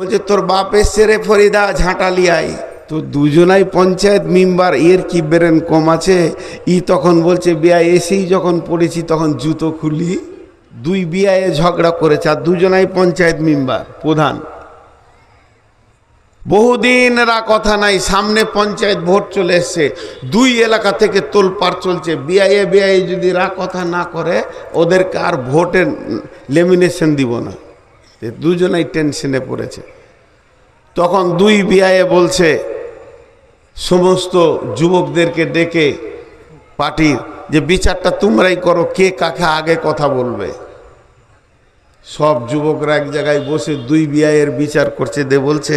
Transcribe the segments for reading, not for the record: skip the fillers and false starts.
বলছে তোর বাপ এসছে রে ফরিদা, ঝাঁটা লিয়াই। তো দুজনাই পঞ্চায়েত মেম্বার, এর কি ব্রেন কম আছে? ই তখন বলছে বিয়া এসেই যখন পড়েছি তখন জুতো খুলি। দুই বিয়ায়ে ঝগড়া করেছে, আর দুজনাই পঞ্চায়েত মেম্বার, প্রধান। বহুদিন এরা কথা নাই, সামনে পঞ্চায়েত ভোট চলে এসছে, দুই এলাকা থেকে তোলপাড় চলছে। বিআইএ যদি রা কথা না করে ওদেরকে আর ভোটের লেমিনেশন দিব না। দুজনাই টেনশনে পড়েছে। তখন দুই বিআইএ বলছে সমস্ত যুবকদেরকে ডেকে পার্টির, যে বিচারটা তোমরাই করো, কে কাকে আগে কথা বলবে। সব যুবকরা এক জায়গায় বসে দুই বিআইয়ের বিচার করছে। দে বলছে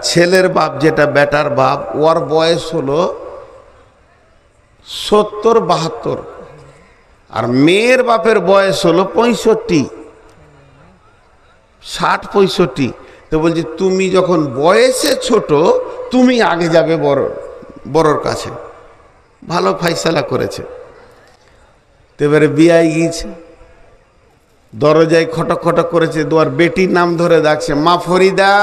ছেলের বাপ, যেটা বেটার বাপ, ওর বয়স হলো 70-72, আর মেয়ের বাপের বয়স হলো 65, 60-65। তো বলছে তুমি যখন বয়সে ছোট, তুমি আগে যাবে বড়র কাছে। ভালো ফাইসালা করেছে। তো এবারে বিয়াই গিয়েছে, দরজায় খটক খটক করেছে, দুয়ার বেটির নাম ধরে ডাকছে, মা ফরিদা।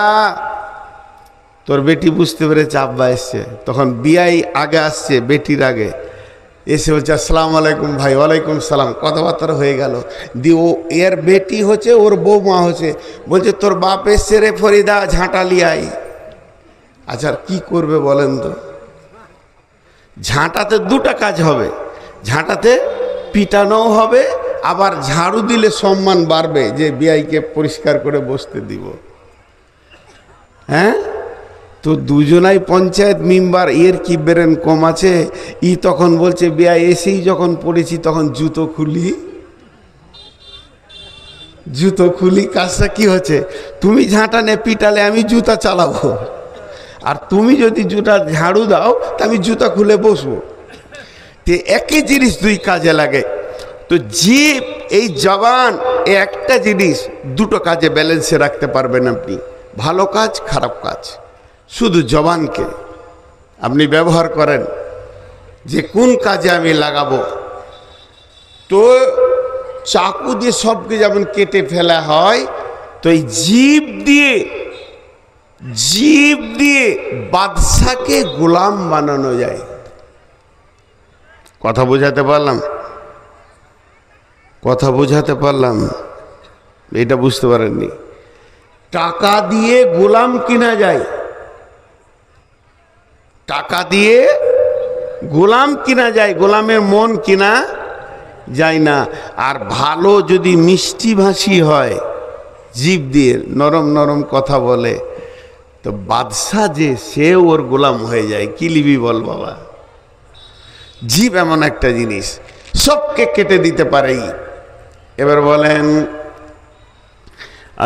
তোর বেটি বুঝতে পেরেছে আব্বা এসছে। তখন বিয়াই আগে আসছে, বেটির আগে এসে বলছে আসসালামু আলাইকুম ভাই। ওয়ালাইকুম সালাম। কথাবার্তা হয়ে গেল। দিয়ে ও এর বেটি হচ্ছে, ওর বৌমা হচ্ছে। বলছে তোর বাপ এসছে রে ফরিদা, ঝাঁটা লিয়াই। আচ্ছা কি করবে বলেন তো? ঝাঁটাতে দুটা কাজ হবে। ঝাঁটাতে পিটানোও হবে, আবার ঝাড়ু দিলে সম্মান বাড়বে, যে বিয়াইকে পরিষ্কার করে বসতে দিব। হ্যাঁ, তো দুজনাই পঞ্চায়েত মেম্বার, এর কি ব্রেন কম আছে? ই তখন বলছে বিয়া এসেই যখন পড়েছি তখন জুতো খুলি। জুতো খুলি কাজটা কি হচ্ছে? তুমি ঝাঁটা নে পিটালে আমি জুতা চালাবো, আর তুমি যদি জুতা ঝাড়ু দাও তা আমি জুতা খুলে বসবো। তো একই জিনিস দুই কাজে লাগে। তো জিভ, এই জবান, একটা জিনিস দুটো কাজে ব্যালেন্সে রাখতে পারবেন আপনি। ভালো কাজ, খারাপ কাজ। শুধু জবানকে আপনি ব্যবহার করেন যে কোন কাজে আমি লাগাবো। তো চাকু দিয়ে সবকে যেমন কেটে ফেলা হয়, তো এই জিভ দিয়ে বাদশাকে গোলাম বানানো যায়। কথা বোঝাতে পারলাম? কথা বোঝাতে পারলাম? এটা বুঝতে পারেননি? টাকা দিয়ে গোলাম কিনা যায়, টাকা দিয়ে গোলাম কিনা যায়, গোলামের মন কিনা যায় না। আর ভালো যদি মিষ্টি ভাষী হয়, জিভ দিয়ে নরম নরম কথা বলে, তো বাদশা যে সে ওর গোলাম হয়ে যায়। কি লিবি বল বাবা? জিভ এমন একটা জিনিস, সবকে কেটে দিতে পারে। এবার বলেন,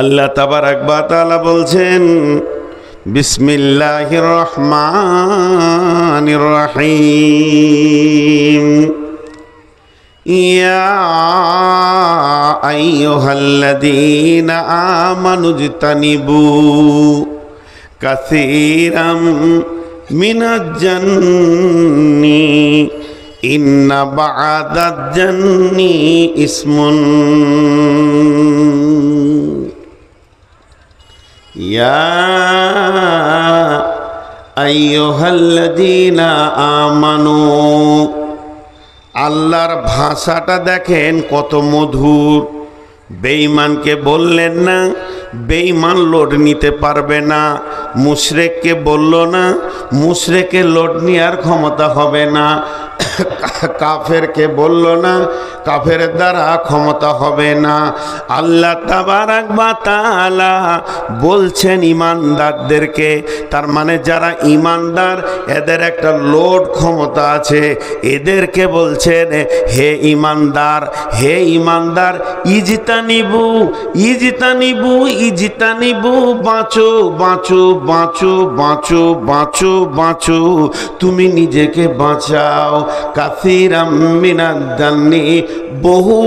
আল্লাহ তাবারাক ওয়া তাআলা বলছেন বিসমিল্লাহির রহমানির রহিম, ইয়া আইয়ুহাল্লাযীনা আমানুজতানিবু কাসীরাম মিনাজ জান্নি ইন্না বা'দাজ জান্নি ইসমুন, ইয়া আইয়ুহাল্লাযীনা আমানু। আল্লাহর ভাষাটা দেখেন কত মধুর। বেঈমানকে বললেন না, বেঈমান লোড নিতে পারবে না। মুশরিককে বলল না, মুশরিকের লোড নেওয়ার ক্ষমতা হবে না। কাফেরকে বলল না, কাফের দ্বারা ক্ষমতা হবে না। আল্লাহ তাবারাক ওয়া তাআলা বলছেন ইমানদারদেরকে, তার মানে যারা ইমানদার এদের একটা লোড ক্ষমতা আছে। এদেরকে বলছেন হে ইমানদার, হে ইমানদার, ইজতানিবু ইজতানিবু ইজতানিবু, বাঁচো বাঁচো বাঁচো বাঁচো বাঁচো বাঁচো, তুমি নিজেকে বাঁচাও। কাসীরাম মিনাজ জান্নি, বহু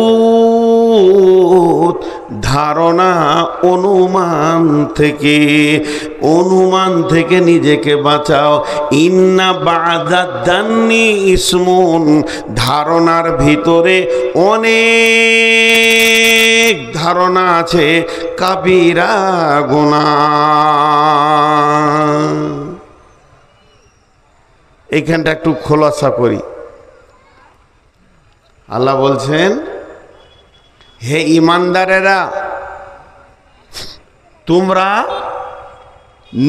ধারণা অনুমান থেকে নিজেকে বাঁচাও। ইন্না বা'দাদ-দান্নি ইসমুন, ধারণার ভিতরে অনেক ধারণা আছে, কাবিরা গুনাহ। এইখানটা একটু খোলাসা করি। আল্লাহ বলছেন, হে ঈমানদারেরা, তোমরা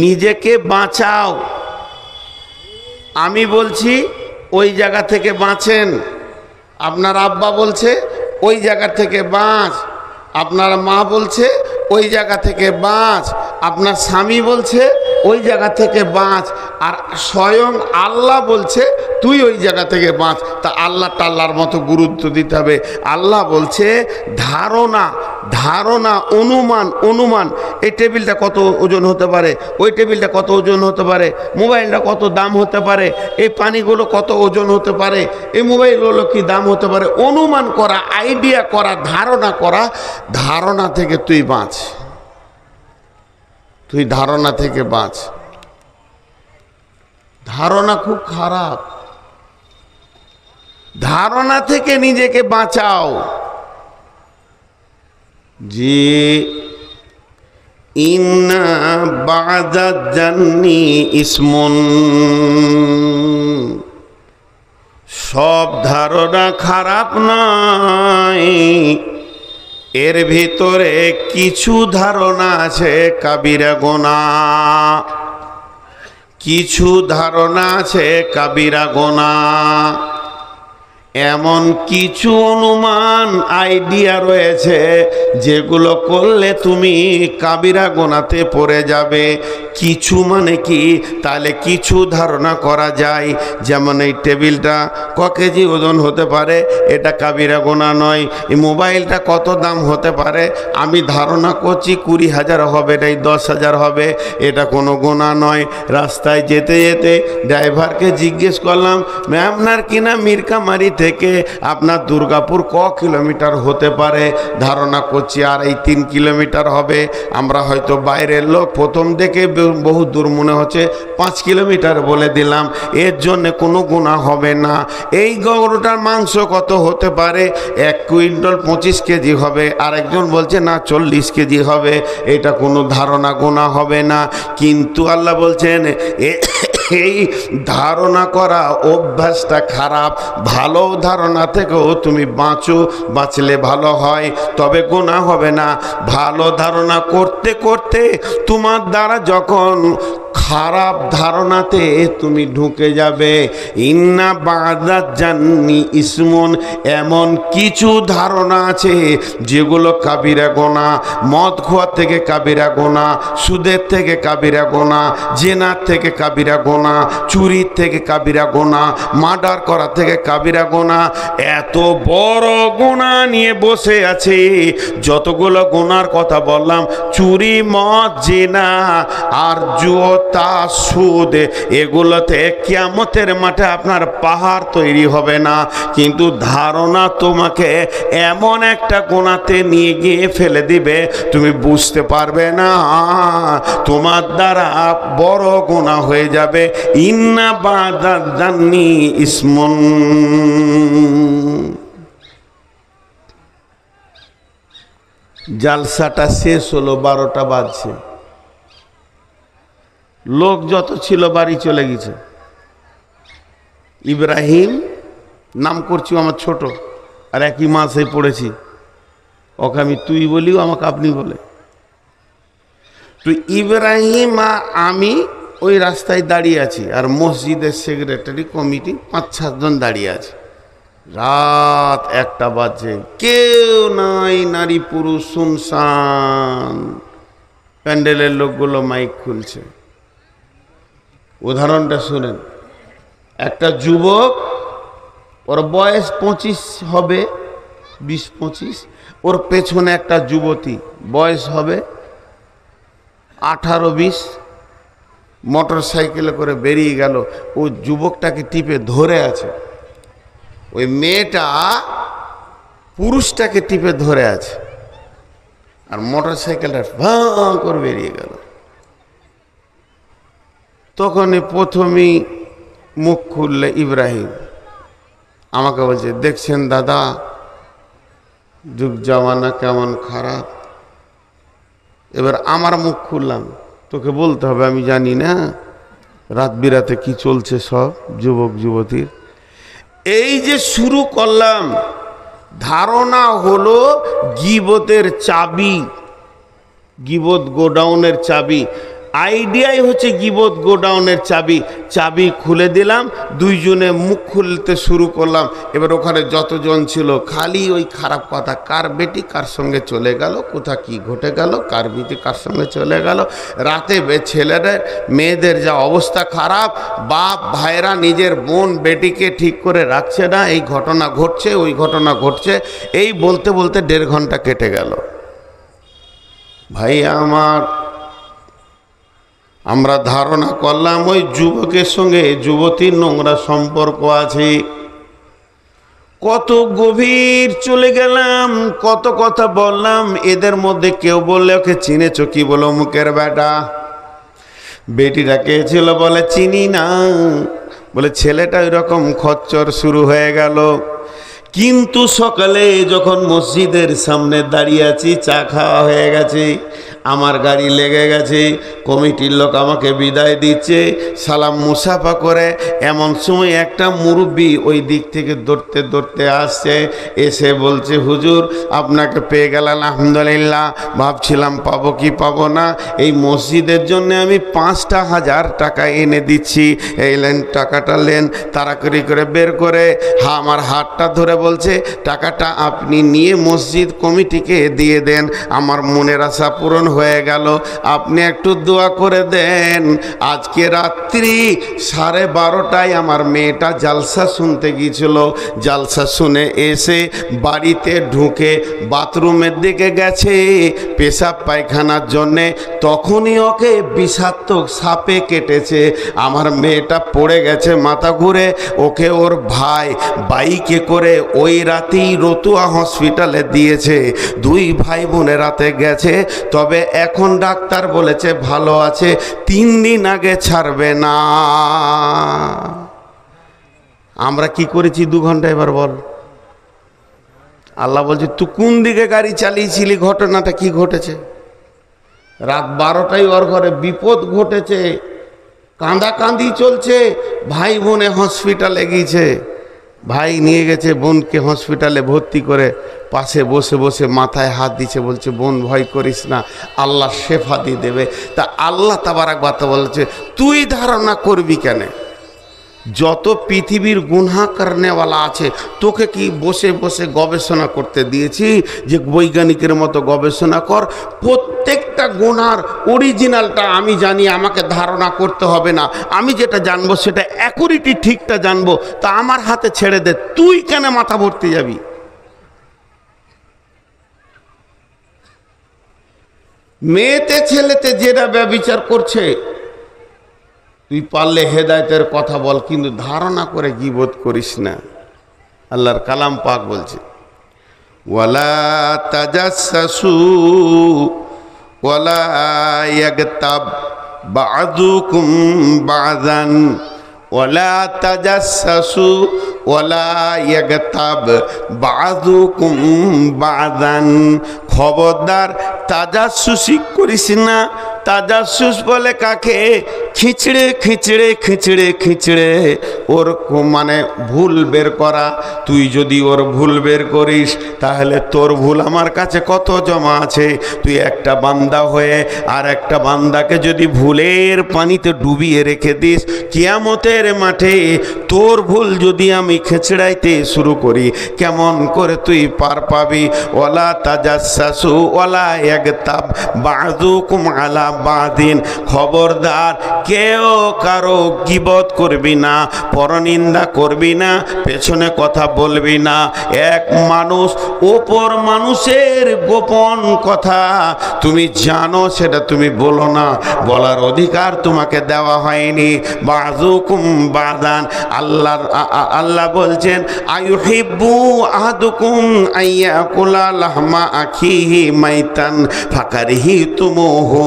নিজেকে বাঁচাও। আমি বলছি ওই জায়গা থেকে বাঁচেন। আপনার আব্বা বলছে ওই জায়গা থেকে বাঁচ। আপনার মা বলছে ওই জায়গা থেকে বাঁচ। আপনার স্বামী বলছে ওই জায়গা থেকে বাঁচ। আর স্বয়ং আল্লাহ বলছে তুই ওই জায়গা থেকে বাঁচ। তা আল্লাহর মতো গুরুত্ব দিতে হবে। আল্লাহ বলছে ধারণা অনুমান, এই টেবিলটা কত ওজন হতে পারে, ওই টেবিলটা কত ওজন হতে পারে, মোবাইলটা কত দাম হতে পারে, এই পানিগুলো কত ওজন হতে পারে, এই মোবাইলগুলো কি দাম হতে পারে, অনুমান করা, আইডিয়া করা, ধারণা করা। ধারণা থেকে তুই বাঁচ, তুই ধারণা থেকে বাঁচ। ধারণা খুব খারাপ। ধারণা থেকে নিজেকে বাঁচাও। যে ইন্না বা'দাদ-দান্নি ইসমুন, সব ধারণা খারাপ নয়, এর ভিতরে কিছু ধারণা আছে কাবিরা গুনাহ, কিছু ধারণা আছে কাবিরা গুনাহ। এমন কিছু অনুমান আইডিয়া রয়েছে যেগুলো করলে তুমি কাবিরা গুনাতে পড়ে যাবে। কিছু মানে কি? তাহলে কিছু ধারণা করা যায়, যেমন এই টেবিলটা ক কেজি ওজন হতে পারে, এটা কাবিরা গুনাহ নয়। এই মোবাইলটা কত দাম হতে পারে, আমি ধারণা করছি 20,000 হবে, নাই 10,000 হবে, এটা কোনো গুনাহ নয়। রাস্তায় যেতে যেতে ড্রাইভারকে জিজ্ঞেস করলাম, আপনার কিনা মিরকামারি থেকে আপনার দুর্গাপুর ক কিলোমিটার হতে পারে? ধারণা করছি আর এই 3 কিলোমিটার হবে। আমরা হয়তো বাইরের লোক, প্রথম দেখে বহু দূর মনে হচ্ছে, 5 কিলোমিটার বলে দিলাম। এর জন্য কোনো গুনাহ হবে না। এই গরুটার মাংস কত হতে পারে? 1 কুইন্টাল 25 কেজি হবে। আরেকজন বলছে না 40 কেজি হবে। এটা কোনো ধারণা গুনাহ হবে না। কিন্তু আল্লাহ বলছেন এই ধারণা করা অভ্যাসটা খারাপ। ভালো ধারণা থেকেও তুমি বাঁচো, বাঁচলে ভালো হয়, তবে গুনাহ হবে না। ভালো ধারণা করতে করতে তোমার দ্বারা যখন খারাপ ধারণাতে তুমি ঢুকে যাবে, ইন্না বা'দাদ-দান্নি ইসমুন, এমন কিছু ধারণা আছে যেগুলো কাবিরা গুনাহ। মদ খাওয়া থেকে কাবিরা গুনাহ, সুদের থেকে কাবিরা গুনাহ, জিনার থেকে কাবিরা গুনাহ, চুরির থেকে কাবিরা গুনাহ, মার্ডার করা থেকে কাবিরা গুনাহ। এত বড় গুনাহ নিয়ে বসে আছে। যতগুলো গুনার কথা বললাম, চুরি, মদ, জিনা আর জুয়া, সুদ, এগুলোতে কিয়ামতের মাঠে আপনার পাহাড় তৈরি হবে না। কিন্তু ধারণা তোমাকে এমন একটা গুনাহতে নিয়ে গিয়ে ফেলে দিবে, তুমি বুঝতে পারবে না, তোমার দ্বারা বড় গুনাহ হয়ে যাবে। ইন্না বা'দাদ-দান্নি ইসমুন। জালসাটা শেষ হলো, 12টা বাজছে। লোক যত ছিল বাড়ি চলে গেছে। ইব্রাহিম নাম করছি, আমার ছোট, আর একই মাসে পড়েছি। ওকে আমি তুই বলিও, আমাকে আপনি বলে। তো ইব্রাহিম আর আমি ওই রাস্তায় দাঁড়িয়ে আছি, আর মসজিদের সেক্রেটারি কমিটি 5-7 জন দাঁড়িয়ে আছে। রাত 1টা বাজে, কেউ নাই, নারী পুরুষ শুনশান। প্যান্ডেলের লোকগুলো মাইক খুলছে। উদাহরণটা শুনেন। একটা যুবক, ওর বয়স 25 হবে, 20-25। ওর পেছনে একটা যুবতী, বয়স হবে 18-20। মোটর সাইকেলে করে বেরিয়ে গেল। ও যুবকটাকে টিপে ধরে আছে। ওই মেয়েটা পুরুষটাকে টিপে ধরে আছে, আর মোটর সাইকেলটা ভাঁ করে বেরিয়ে গেল। তখনই প্রথমেই মুখ খুললে ইব্রাহিম, আমাকে বলছে, দেখছেন দাদা যুগ জামানা কেমন খারাপ। এবার আমার মুখ খুললাম, তোকে বলতে হবে, আমি জানি না রাত বিরাতে কি চলছে সব যুবক যুবতীর। এই যে শুরু করলাম, ধারণা হলো গীবতের চাবি, গীবত গোডাউনের চাবি। আইডিয়াই হচ্ছে গীবত গোডাউনের চাবি। চাবি খুলে দিলাম, দুইজনে মুখ খুলতে শুরু করলাম। এবার ওখানে যতজন ছিল খালি ওই খারাপ কথা, কার বেটি কার সঙ্গে চলে গেল, কোথা কি ঘটে গেল, কার বেটি কার সঙ্গে চলে গেল। রাতে ছেলেদের মেয়েদের যা অবস্থা খারাপ, বাপ ভাইরা নিজের বোন বেটিকে ঠিক করে রাখছে না, এই ঘটনা ঘটছে ওই ঘটনা ঘটছে, এই বলতে বলতে 1.5 ঘন্টা কেটে গেল। ভাই আমার, আমরা ধারণা করলাম ওই যুবকের সঙ্গে যুবতীর নোংরা সম্পর্ক আছে। কত গভীর চলে গেলাম, কত কথা বললাম। এদের মধ্যে কেউ বললে, ওকে চিনেছ কি? বলো মুখের বেটা। বেটিটা কে ছিল? বলে চিনি না। বলে ছেলেটা ওইরকম খচ্চর শুরু হয়ে গেল। কিন্তু সকালে যখন মসজিদের সামনে দাঁড়িয়ে আছি, চা খাওয়া হয়ে গেছে, আমার গাড়ি লেগে গেছে, কমিটির লোক আমাকে বিদায় দিচ্ছে, সালাম মুসাফা করে, এমন সময় একটা মুরব্বি ওই দিক থেকে দৌড়তে দৌড়তে আসছে, এসে বলছে, হুজুর আপনাকে পেয়ে গেলাম, আলহামদুলিল্লাহ। ভাবছিলাম পাবো কি পাবো না, এই মসজিদের জন্য আমি 5,000 টাকা এনে দিচ্ছি, এই লেন টাকাটা লেন। তাড়াতাড়ি করে বের করে আমার হাতটা ধরে বলছে, টাকাটা আপনি নিয়ে মসজিদ কমিটিকে দিয়ে দেন, আমার মনের আশা পূরণ হয়ে গেল, আপনি একটু দোয়া করে দেন। আজকে রাত্রি 12:30টায় আমার মেয়েটা জালসা শুনতে গিয়েছিল, জালসা শুনে এসে বাড়িতে ঢুকে বাথরুমের দিকে গেছে পেশাব পায়খানার জন্যে, তখনই ওকে বিষাক্ত সাপে কেটেছে। আমার মেয়েটা পড়ে গেছে মাথা ঘুরে, ওকে ওর ভাই বাইকে করে ওই রাতেই রতুয়া হসপিটালে দিয়েছে। 2 ভাই বোনে রাতে গেছে, তবে এখন ডাক্তার বলেছে ভালো আছে, 3 দিন আগে ছাড়বে না। আমরা কি করেছি 2 ঘন্টা? এবার বল। আল্লাহ বলছে, তুই কোন দিকে গাড়ি চালিয়েছিলি? ঘটনাটা কি ঘটেছে? রাত 12টায় ওর ঘরে বিপদ ঘটেছে, কাঁদাকাঁদি চলছে, ভাই বোনে হসপিটালে গিয়েছে, ভাই নিয়ে গেছে বোনকে হসপিটালে ভর্তি করে, পাশে বসে বসে মাথায় হাত দিচ্ছে, বলছে বোন ভয় করিস না, আল্লাহ শেফা দিয়ে দেবে। তা আল্লাহ তাবারাক ওয়া তাআলা বলছে, তুই ধারণা করবি কেন? যত পৃথিবীর গুনাহ করনেওয়ালা আছে, তোকে কি বসে বসে গবেষণা করতে দিয়েছি যে বৈজ্ঞানিকের মতো গবেষণা কর? প্রত্যেকটা গুনার অরিজিনালটা আমি জানি, আমাকে ধারণা করতে হবে না। আমি যেটা জানবো সেটা অ্যাকুরেটি ঠিকটা জানবো, তা আমার হাতে ছেড়ে দে। তুই কেন মাথা ভরতে যাবি? মেয়েতে ছেলেতে যেটা ব্যভিচার করছে, তুই পারলে হেদায়েতের কথা বল, কিন্তু ধারণা করে গীবত করিস না। আল্লাহর কালাম পাক বলছে, ওয়ালা তাজাসসু ওয়ালা ইয়াগতাব বা'দুকুম বা'দান, ওয়ালা তাজাসসু ওয়ালা ইয়াগতাব বা'দুকুম বা'দান। খবরদার তাজাসসুসি করিস না। তাজাসুস বলে কাকে? খিচড়ে খিচড়ে খিচড়ে খিচড়ে ওর মানে ভুল বের করা। তুই যদি ওর ভুল বের করিস, তাহলে তোর ভুল আমার কাছে কত জমা আছে। তুই একটা বান্দা হয়ে আর একটা বান্দাকে যদি ভুলের পানিতে ডুবিয়ে রেখে দিস, কিয়ামতের মাঠে তোর ভুল যদি আমি খেচড়াইতে শুরু করি, কেমন করে তুই পার পাবি? ওয়ালা তাজাসসু ওয়ালা ইয়াগতাব বা'দুকুম আলা বাদিন, খবরদার কেউ কারো গীবত করবি না, পরনিন্দা করবি না, পেছনে কথা বলবি না। এক মানুষ অপর মানুষের গোপন কথা তুমি জানো, সেটা তুমি বলো না, বলার অধিকার তোমাকে দেওয়া হয়নি। বাযুকুম বাদান, আল্লাহ বলছেন আয়ুহিব্বু আহাদুকুম আইয়াকুলা লাহমা আখিহি মাইতান ফাকারিহিতুমুহু,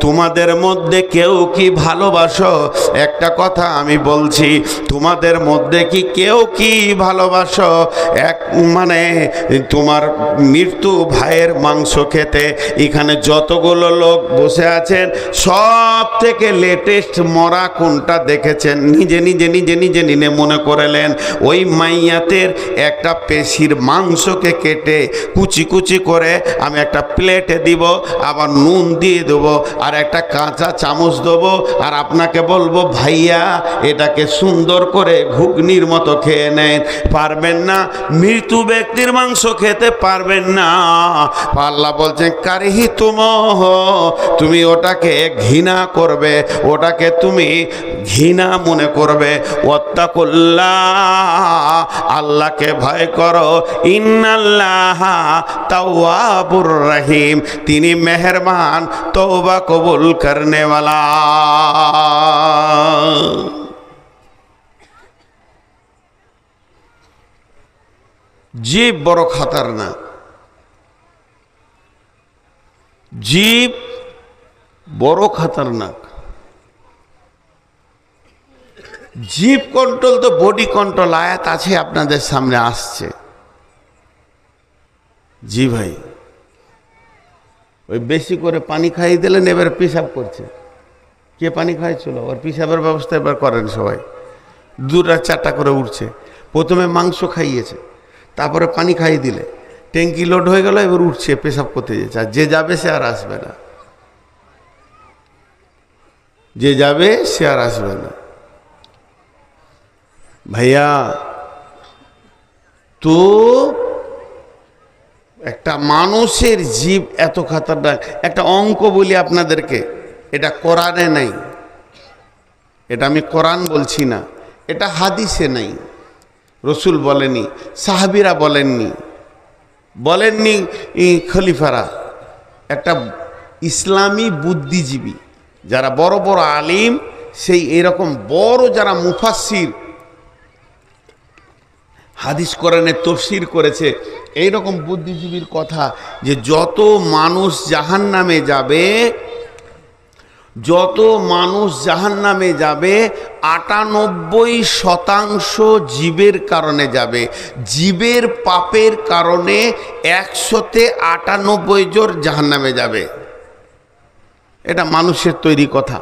তোমাদের মধ্যে কেউ কি ভালোবাসো? একটা কথা আমি বলছি, তোমাদের মধ্যে কি কেউ কি ভালোবাসো মানে তোমার মৃত্যু ভাইয়ের মাংস খেতে? এখানে যতগুলো লোক বসে আছেন সব থেকে লেটেস্ট মরা কোনটা দেখেছেন? নিজে নিজে নিজে নিজে নিনে মনে করলেন ওই মাইয়াতের একটা পেশির মাংসকে কেটে কুচি কুচি করে আমি একটা প্লেটে দিব, আবার নুন দিয়ে দেবো আর একটা কাঁচা চামচ দেবো, আর আপনাকে বলবো ভাইয়া এটাকে সুন্দর করে ঘুগনির মতো খেয়ে নেন। পারবেন না, মৃত্যু ব্যক্তির মাংস খেতে পারবেন না। আল্লাহ বলছেন কারিহিতুমুহু, তুমি ওটাকে ঘৃণা করবে, ওটাকে তুমি ঘৃণা মনে করবে। ওয়াত্তাকুল্লাহ, আল্লাহকে ভয় করো। ইন্নাল্লাহা তাওয়াবুর রহিম, তিনি মেহেরবান তওবা কবুল করনে वाला। জীব বড় খতরনাক, জীব বড় খতরনাক। জীব কন্ট্রোল তো বডি কন্ট্রোল আয়াত আছে আপনাদের সামনে আসছে। জি ভাই, ওই বেশি করে পানি খাইয়ে দিলেন, এবার পেশাব করছে। কে পানি খাইছিল? ওর পেশাবের ব্যবস্থা এবার করেন সবাই। 2-4টা করে উঠছে। প্রথমে মাংস খাইয়েছে, তারপরে পানি খাইয়ে দিলে ট্যাঙ্কি লোড হয়ে গেল, এবার উঠছে পেশাব করতে যেছে। আর যে যাবে সে আর আসবে না, যে যাবে সে আর আসবে না। ভাইয়া, তো একটা মানুষের জীব এত খতরনাক। একটা অঙ্ক বলি আপনাদেরকে, এটা কোরআনে নাই, এটা আমি কোরআন বলছি না, এটা হাদিসে নাই, রসুল বলেনি, সাহাবীরা বলেননি খলিফারা। একটা ইসলামী বুদ্ধিজীবী যারা বড় বড় আলিম, সেই এরকম বড় যারা মুফাসসির, হাদিস কোরআনে তাফসীর করেছে, এইরকম বুদ্ধিজীবীর কথা যে যত মানুষ জাহান্নামে যাবে, যত মানুষ জাহান্নামে যাবে 98% জীবের কারণে যাবে। জীবের পাপের কারণে 198 জন জাহান্নামে যাবে। এটা মানুষের তৈরি কথা,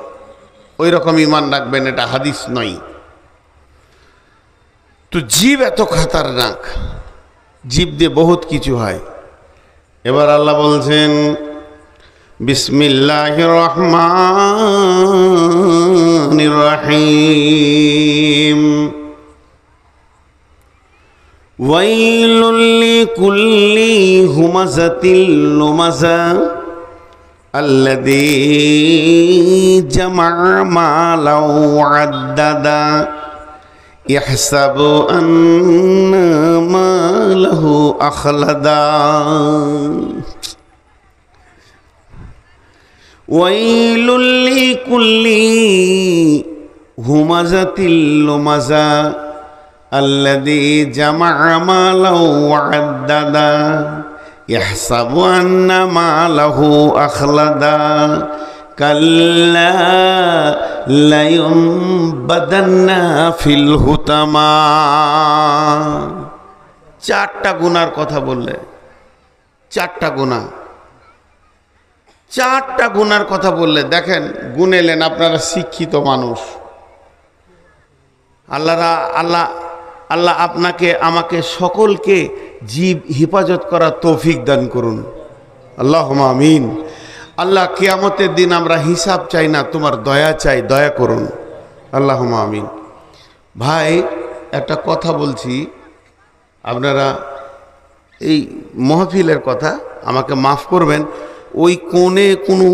ওই রকম ঈমান রাখবেন, এটা হাদিস নয়। তো জীব এত খতরনাক, জীব দিয়ে বহুত কিছু হয়। এবার আল্লাহ বলছেন বিসমিল্লাহির রহমানির রহিম, ওয়াইলুল লিকুল্লি হুমাযাতিল লুমাযা আল্লাযী জামা মালাও আদ্দাদা ইয়াহসাবু আন্না মালাহু আখলাদা। ওয়াইলুল লিকুল্লি হুমাযাতিল লুমাযা আল্লাযী জামা মালাহু আদ্দাদা ইয়াহসাবু আন্না মালাহু আখলাদা কাল্লা লায়ুমবাদান্না ফিল হুতামা। 4টা গুনার কথা বললে, 4টা গুনাহ, 4টা গুনার কথা বললে। দেখেন, গুনেলেন, আপনারা শিক্ষিত মানুষ। আল্লাহ আপনাকে আমাকে সকলকে জীব হেফাজত করার তৌফিক দান করুন, আল্লাহুম্মা আমিন। আল্লাহ, কিয়ামতের দিন আমরা হিসাব চাই না, তোমার দয়া চাই, দয়া করুন, আল্লাহুম্মা আমিন। ভাই, একটা কথা বলছি, আপনারা এই মাহফিলের কথা আমাকে মাফ করবেন। ওই কোণে কোনো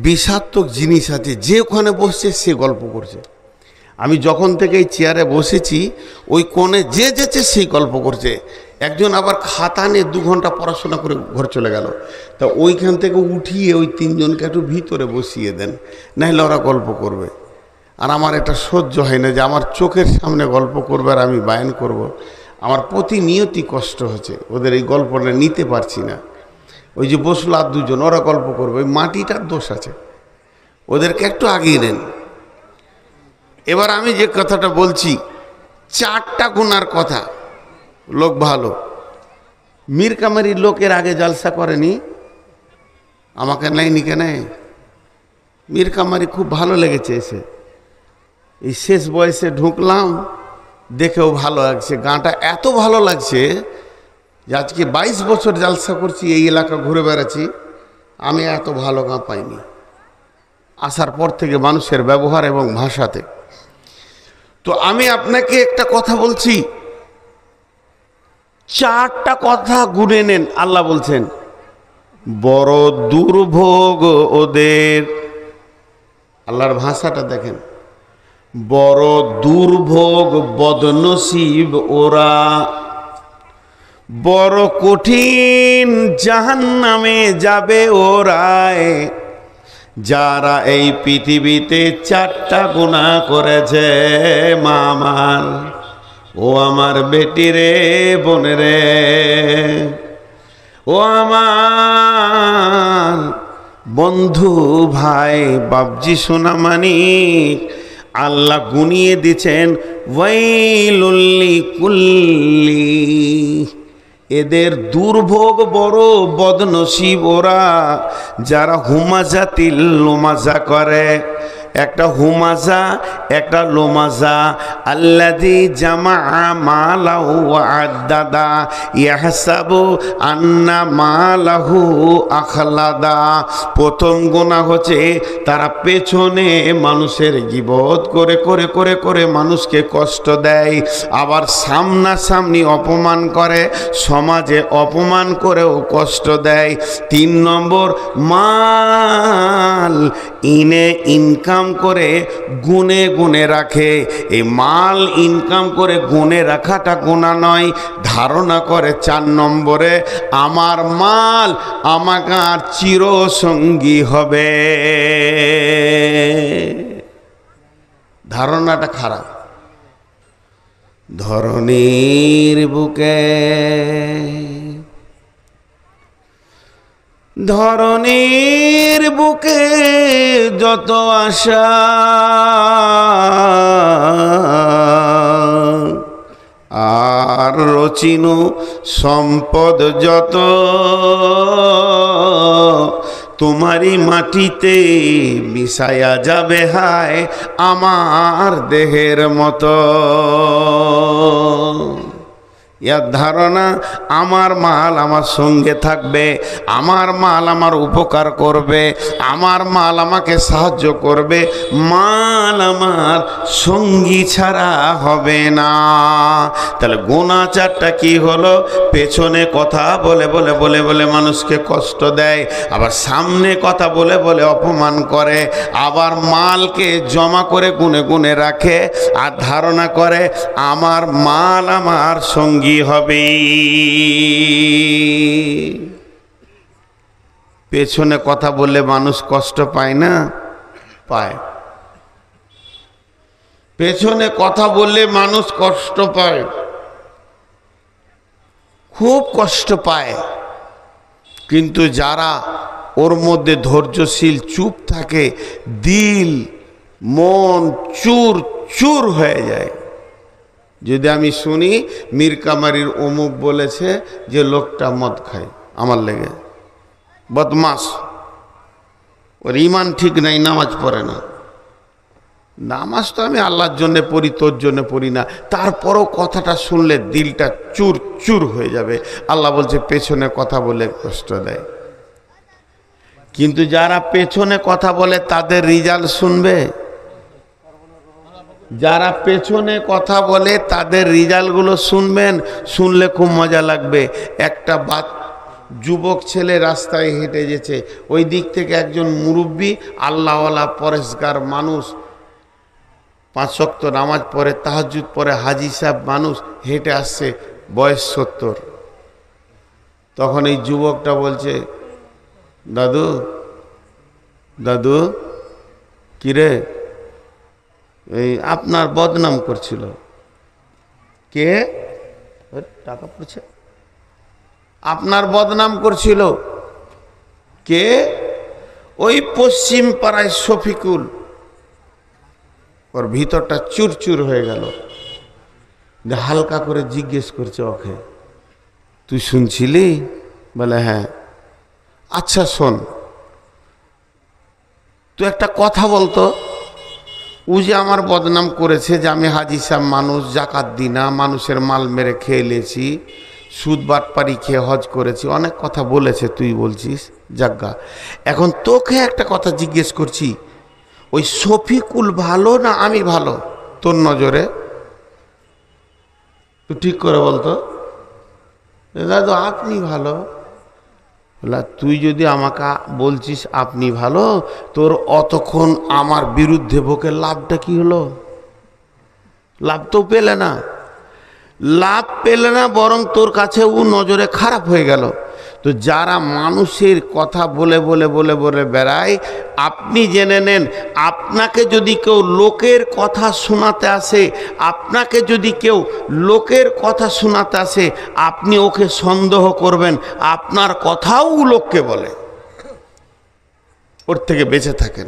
বিষাক্তক জিনিস আছে, যে ওখানে বসছে সে গল্প করছে। আমি যখন থেকে এই চেয়ারে বসেছি ওই কোণে যে যেছে সেই গল্প করছে। একজন আবার খাতা নিয়ে 2 ঘন্টা পড়াশোনা করে ঘর চলে গেল। তা ওইখান থেকে উঠিয়ে ওই 3 জনকে একটু ভিতরে বসিয়ে দেন, নাহলে ওরা গল্প করবে। আর আমার এটা সহ্য হয় না যে আমার চোখের সামনে গল্প করবে আর আমি বায়ান করব। আমার প্রতিনিয়তই কষ্ট হচ্ছে, ওদের এই গল্পটা নিতে পারছি না। ওই যে বসলো আর 2 জন, ওরা গল্প করবে, ওই মাটিটার দোষ আছে, ওদেরকে একটু আগিয়ে নেন। এবার আমি যে কথাটা বলছি 4টা গুনার কথা। লোক ভালো, মীর কামারির লোকের আগে জালসা করেনি, আমাকে নেয়নি কেন? মীর কামারি খুব ভালো লেগেছে এসে, এই শেষ বয়সে ঢুকলাম, দেখেও ভালো লাগছে, গাঁটা এত ভালো লাগছে যে আজকে 22 বছর জালসা করছি, এই এলাকা ঘুরে বেড়াচ্ছি, আমি এত ভালো গাঁ পাইনি আসার পর থেকে মানুষের ব্যবহার এবং ভাষাতে। তো আমি আপনাকে একটা কথা বলছি, 4টা কথা গুনে নেন। আল্লাহ বলছেন বড় দুর্ভোগ ওদের। আল্লাহর ভাষাটা দেখেন, বড় দুর্ভোগ বদনসিব ওরা, বড় কঠিন জাহান্নামে যাবে ওরায়, যারা এই পৃথিবীতে 4টা গুনাহ করেছে। মা আমার, ও আমার বেটি রে, বোন রে, ও আমার বন্ধু ভাই বাবজি সোনামানিক, আল্লাহ গুনিয়ে দিচ্ছেন ওয়াইলুল কুল্লি, এদের দুর্ভোগ বড় বদনসিব ওরা, যারা হুমাজাতিল লুমাজা করে। একটা হুমাজা, একটা লোমাজা। আল্লাযী জামাআ মালাহু ওয়া আদ্দাদা ইয়াহসাবু আন্না মালাহু আখলাদা। প্রথম গুনাহ হচ্ছে তারা পেছনে মানুষের গীবত করে করে করে করে মানুষকে কষ্ট দেয়, আবার সামনাসামনি অপমান করে, সমাজে অপমান করেও কষ্ট দেয়। 3 নম্বর, মাল ইনকাম করে গুনে গুনে রাখে। এই মাল ইনকাম করে গুনে রাখাটা গুনাহ নয়, ধারণা করে 4 নম্বরে আমার মাল আমাকে আর চিরসঙ্গী হবে। ধারণাটা খারাপ। ধরণীর বুকে, ধরণীর বুকে যত আশা, আর রচিনু সম্পদ যত, তোমারই মাটিতে মিশায়া যাবে হায় আমার দেহের মতো। ইয়ার ধারণা আমার মাল আমার সঙ্গে থাকবে, আমার মাল আমার উপকার করবে, আমার মাল আমাকে সাহায্য করবে, মাল আমার সঙ্গী ছাড়া হবে না। তাহলে গুনাহ 4টা কি হলো? পেছনে কথা বলে বলে বলে বলে মানুষকে কষ্ট দেয়, আবার সামনে কথা বলে বলে অপমান করে, আবার মালকে জমা করে গুনে গুনে রাখে, আর ধারণা করে আমার মাল আমার সঙ্গী হবে। পেছনে কথা বললে মানুষ কষ্ট পায় না? পায়। পেছনে কথা বললে মানুষ কষ্ট পায়, খুব কষ্ট পায়। কিন্তু যারা ওর মধ্যে ধৈর্যশীল চুপ থাকে, দিল মন চুর চুর হয়ে যায়। যদি আমি শুনি মীর কামারির অমুক বলেছে যে লোকটা মদ খায়, আমার লেগে বদমাস, ওর ইমান ঠিক নাই, নামাজ পড়ে না। নামাজ তো আমি আল্লাহর জন্য পড়ি, তোর জন্য পড়ি না, তারপরও কথাটা শুনলে দিলটা চুর চুর হয়ে যাবে। আল্লাহ বলছে পেছনে কথা বলে কষ্ট দেয়। কিন্তু যারা পেছনে কথা বলে তাদের রেজাল্ট শুনবে? যারা পেছনে কথা বলে তাদের রেজাল্টগুলো শুনবেন, শুনলে খুব মজা লাগবে। একটা যুবক ছেলে রাস্তায় হেঁটে যেছে, ওই দিক থেকে একজন মুরব্বী আল্লাহওয়ালা পরেশগার মানুষ, 5 ওয়াক্ত নামাজ পড়ে, তাহাজ্জুদ পড়ে, হাজি সাহেব মানুষ হেঁটে আসছে, বয়স 70। তখন এই যুবকটা বলছে, দাদু দাদু কিরে, এই আপনার বদনাম করছিল। কে? টাকা পড়ছে। আপনার বদনাম করছিল কে? ওই পশ্চিম পাড়ায় শফিকুল। ওর ভিতরটা চুরচুর হয়ে গেল, হালকা করে জিজ্ঞেস করছে ওকে, তুই শুনছিলি? বলে হ্যাঁ। আচ্ছা শোন, তুই একটা কথা বলতো, ও যে আমার বদনাম করেছে যে আমি হাজি সাহেব মানুষ, জাকাত দিই না, মানুষের মাল মেরে খেয়ে নিয়েছি, সুদ বাটপারি খেয়ে হজ করেছি, অনেক কথা বলেছে, তুই বলছিস জাগ্গা। এখন তোকে একটা কথা জিজ্ঞেস করছি, ওই শফিকুল ভালো না আমি ভালো তোর নজরে? তুই ঠিক করে বলতো। দাদু আপনি ভালো। বলা, তুই যদি আমাকে বলছিস আপনি ভালো, তোর অতক্ষণ আমার বিরুদ্ধে বকে লাভটা কি হলো? লাভ তো পেলে না, লাভ পেলে না, বরং তোর কাছে ও নজরে খারাপ হয়ে গেল। তো যারা মানুষের কথা বলে বলে বলে বলে বেড়ায়, আপনি জেনে নেন, আপনাকে যদি কেউ লোকের কথা শোনাতে আসে, আপনাকে যদি কেউ লোকের কথা শোনাতে আসে, আপনি ওকে সন্দেহ করবেন, আপনার কথাও লোককে বলে, ওর থেকে বেঁচে থাকেন।